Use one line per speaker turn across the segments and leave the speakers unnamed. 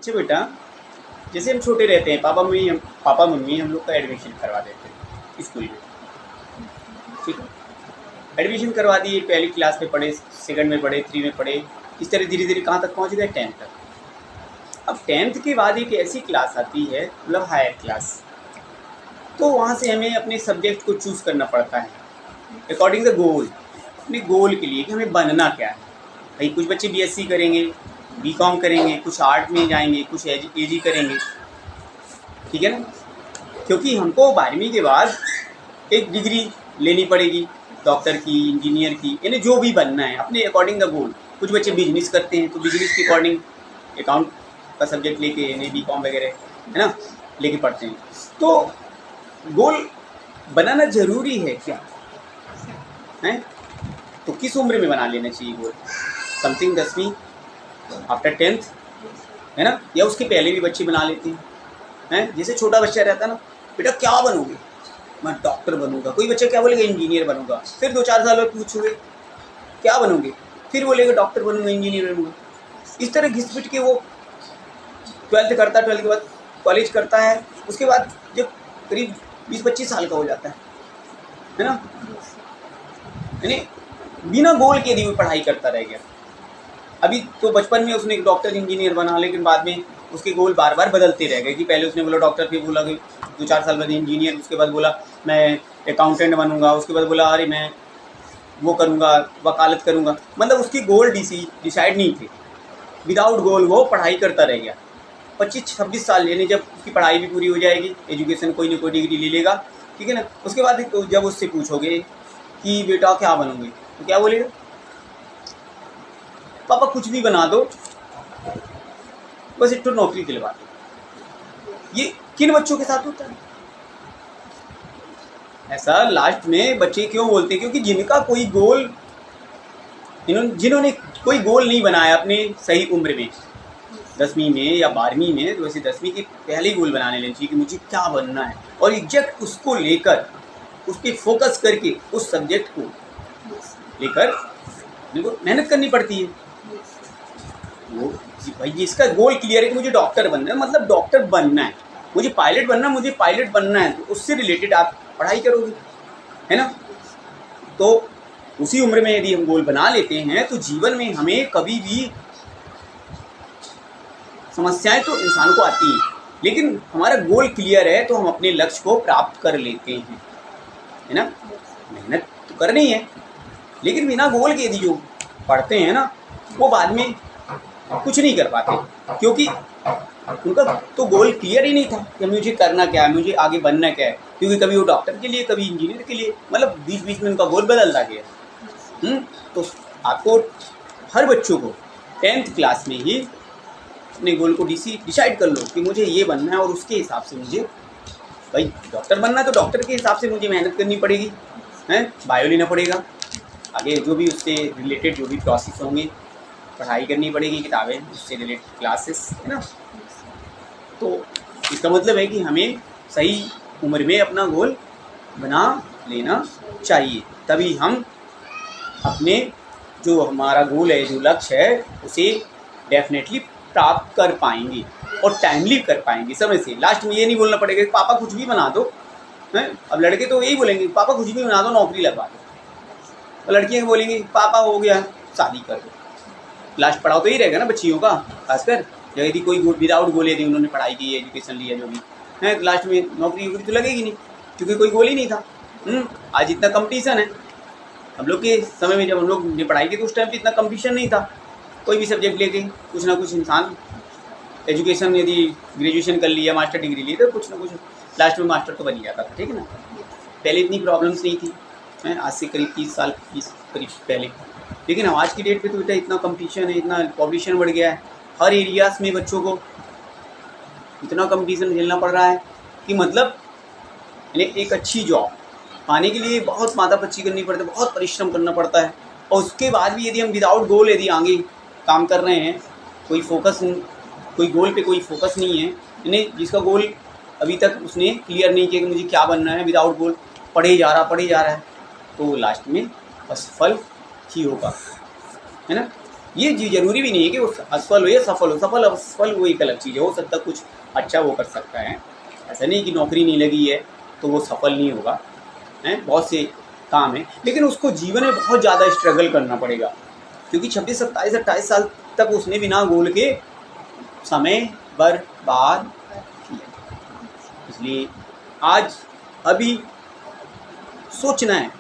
अच्छा बेटा, जैसे हम छोटे रहते हैं, पापा मम्मी हम लोग का एडमिशन करवा देते हैं स्कूल में, ठीक है। एडमिशन करवा दिए, पहली क्लास में पढ़े, सेकंड में पढ़े, 3 में पढ़े, इस तरह धीरे धीरे कहाँ तक पहुँच गए, 10th तक। अब 10th के बाद एक ऐसी क्लास आती है, मतलब हायर क्लास, तो वहाँ से हमें अपने सब्जेक्ट को चूज़ करना पड़ता है अकॉर्डिंग द गोल, अपने गोल के लिए कि हमें बनना क्या है। भाई कुछ बच्चे बीएससी करेंगे, बीकॉम करेंगे, कुछ आर्ट में जाएंगे, कुछ एजी करेंगे, ठीक है ना, क्योंकि हमको 12वीं के बाद एक डिग्री लेनी पड़ेगी, डॉक्टर की, इंजीनियर की, यानी जो भी बनना है अपने अकॉर्डिंग द गोल। कुछ बच्चे बिजनेस करते हैं तो बिजनेस के अकॉर्डिंग अकाउंट का सब्जेक्ट लेके, यानी बीकॉम वगैरह, है ना, लेके पढ़ते हैं। तो गोल बनाना ज़रूरी है क्या है? तो किस उम्र में बना लेना चाहिए गोल? समथिंग 10वीं, आफ्टर 10th, है ना, या उसके पहले भी बच्चे बना लेते हैं। जैसे छोटा बच्चा रहता है ना, बेटा क्या बनोगे? मैं डॉक्टर बनूंगा। कोई बच्चा क्या बोलेगा? इंजीनियर बनूंगा। फिर 2-4 साल में पूछोगे क्या बनोगे, फिर बोलेगा डॉक्टर बनूंगा, इंजीनियर बनूंगा। इस तरह घिस पिट के वो 12th करता है, 12th के बाद कॉलेज करता है, उसके बाद जब करीब 20-25 साल का हो जाता है ना, यानी बिना गोल के यदि वो पढ़ाई करता रह गया। अभी तो बचपन में उसने डॉक्टर इंजीनियर बना, लेकिन बाद में उसके गोल बार बार बदलते रह गए कि पहले उसने बोला डॉक्टर, फिर बोला कि 2-4 साल बाद इंजीनियर, उसके बाद बोला मैं अकाउंटेंट बनूंगा, उसके बाद बोला अरे मैं वो करूँगा, वकालत करूँगा। मतलब उसके गोल डिसाइड नहीं थे। विदाउट गोल वो पढ़ाई करता रह गया। 25-26 साल, यानी जब उसकी पढ़ाई भी पूरी हो जाएगी, एजुकेशन कोई ना कोई डिग्री ले लेगा, ठीक है ना, उसके बाद तो जब उससे पूछोगे कि बेटा क्या बनोगे, तो क्या बोलेगा? पापा कुछ भी बना दो, बस एक तो नौकरी दिलवा दो। ये किन बच्चों के साथ होता है ऐसा? लास्ट में बच्चे क्यों बोलते हैं? क्योंकि जिनका कोई गोल, जिन्होंने कोई गोल नहीं बनाया अपने सही उम्र में, 10वीं में या 12वीं में, तो वैसे 10वीं के पहले ही गोल बनाने लेना चाहिए कि मुझे क्या बनना है, और एग्जैक्ट उसको लेकर, उस पर फोकस करके, उस सब्जेक्ट को लेकर देखो मेहनत करनी पड़ती है। वो भाई जिसका गोल क्लियर है कि मुझे डॉक्टर बनना है, मतलब डॉक्टर बनना है, मुझे पायलट बनना है, तो उससे रिलेटेड आप पढ़ाई करोगे, है ना। तो उसी उम्र में यदि हम गोल बना लेते हैं तो जीवन में हमें कभी भी समस्याएं तो इंसान को आती हैं, लेकिन हमारा गोल क्लियर है तो हम अपने लक्ष्य को प्राप्त कर लेते हैं, है ना। मेहनत तो करनी है, लेकिन बिना गोल के यदि जो पढ़ते हैं ना, वो बाद में कुछ नहीं कर पाते, क्योंकि उनका तो गोल क्लियर ही नहीं था कि मुझे करना क्या है, मुझे आगे बनना क्या है। क्योंकि कभी वो डॉक्टर के लिए, कभी इंजीनियर के लिए, मतलब बीच बीच में उनका गोल बदलता गया। तो आपको, हर बच्चों को 10th क्लास में ही अपने गोल को डिसाइड कर लो कि मुझे ये बनना है, और उसके हिसाब से मुझे, भाई डॉक्टर बनना है तो डॉक्टर के हिसाब से मुझे मेहनत करनी पड़ेगी, हैं, बायो लेना पड़ेगा, आगे जो भी उससे रिलेटेड जो भी प्रोसेस होंगे पढ़ाई करनी पड़ेगी, किताबें उससे रिलेटेड क्लासेस, है ना। तो इसका मतलब है कि हमें सही उम्र में अपना गोल बना लेना चाहिए, तभी हम अपने जो हमारा गोल है, जो लक्ष्य है, उसे डेफिनेटली प्राप्त कर पाएंगे और टाइमली कर पाएंगे, समय से। लास्ट में ये नहीं बोलना पड़ेगा कि पापा कुछ भी बना दो, हैं। अब लड़के तो यही बोलेंगे पापा कुछ भी बना दो, नौकरी लगवा दो, और लड़कियाँ बोलेंगी पापा हो गया शादी कर दो। लास्ट पढ़ाओ तो यही रहेगा ना बच्चियों का, खासकर यदि कोई विदाउट गोल, यदि उन्होंने पढ़ाई की, एजुकेशन लिया जो भी है, लास्ट में नौकरी तो लगेगी नहीं, क्योंकि कोई गोल ही नहीं था। आज इतना कंपटीशन है। हम लोग के समय में जब हम लोग ने पढ़ाई की तो उस टाइम पे इतना कंपटीशन नहीं था। कोई भी सब्जेक्ट लेके कुछ ना कुछ इंसान, एजुकेशन यदि ग्रेजुएशन कर लिया, मास्टर डिग्री ली, तो कुछ ना कुछ लास्ट में मास्टर तो बन ही जाता था, ठीक है ना। पहले इतनी प्रॉब्लम्स नहीं थी, आज से करीब 30 साल करीब पहले। लेकिन आज की डेट पे तो बेटा इतना कंपटीशन है, इतना पॉपुलेशन बढ़ गया है, हर एरियाज़ में बच्चों को इतना कंपटीशन झेलना पड़ रहा है कि मतलब एक अच्छी जॉब पाने के लिए बहुत माथापच्ची करनी पड़ती है, बहुत परिश्रम करना पड़ता है। और उसके बाद भी यदि हम विदाउट गोल यदि आगे काम कर रहे हैं, कोई गोल पे कोई फोकस नहीं है, यानी जिसका गोल अभी तक उसने क्लियर नहीं किया कि मुझे क्या बनना है, विदाउट गोल पढ़े जा रहा है, तो लास्ट में असफल ही होगा, है ना। ये जी जरूरी भी नहीं है कि वो असफल हो या सफल हो, सफल असफल वो एक अलग चीज़ है, हो सकता कुछ अच्छा वो कर सकता है। ऐसा नहीं कि नौकरी नहीं लगी है तो वो सफल नहीं होगा, हैं बहुत से काम है, लेकिन उसको जीवन में बहुत ज़्यादा स्ट्रगल करना पड़ेगा, क्योंकि 26 27 28 साल तक उसने बिना गोल के समय बर्बाद किया। इसलिए आज अभी सोचना है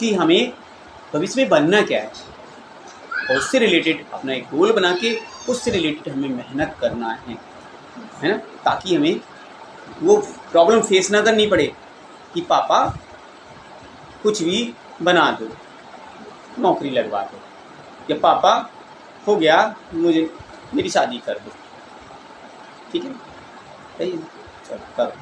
कि हमें भविष्य में बनना क्या है, और उससे रिलेटेड अपना एक गोल बना के उससे रिलेटेड हमें मेहनत करना है ना, ताकि हमें वो प्रॉब्लम फेस ना करनी पड़े कि पापा कुछ भी बना दो, नौकरी लगवा दो, या पापा हो गया मुझे मेरी शादी कर दो। ठीक है, सही है, चलो करो।